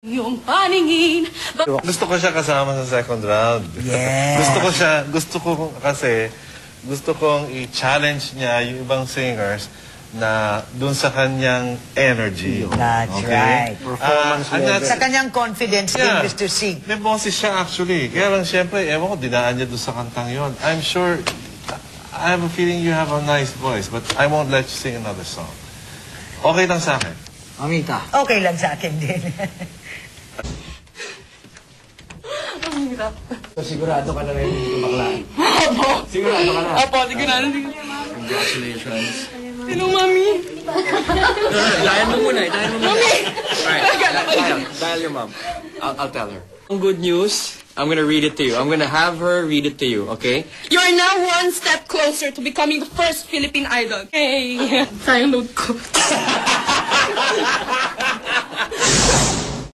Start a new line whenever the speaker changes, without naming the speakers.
Yung paningin.
Gusto ko siya kasama sa second round.
Yes.
Gusto kong i-challenge niya yung ibang singers na dun sa kanyang energy.
That's right.
Performance level.
Sa kanyang confidence din, Mr. Sig.
May boses siya actually. Kaya lang siyempre, ewan ko, dinaan niya dun sa kantang yon. I'm sure, I have a feeling you have a nice voice, but I won't let you sing another song. Okay lang sa akin.
Amita.
Okay lang sa akin din.
Ang hirap.
So, sigurado ka na rin yung baklaan.
Opo.
Sigurado ka na.
Opo, sigurado.
Congratulations.
Hello, Mami.
Dial mo muna. Mami! Alright, dial your mom. I'll tell her. Good news. I'm gonna read it to you. I'm gonna have her read it to you, okay?
You are now one step closer to becoming the first Philippine idol. Hey, sayang load ko.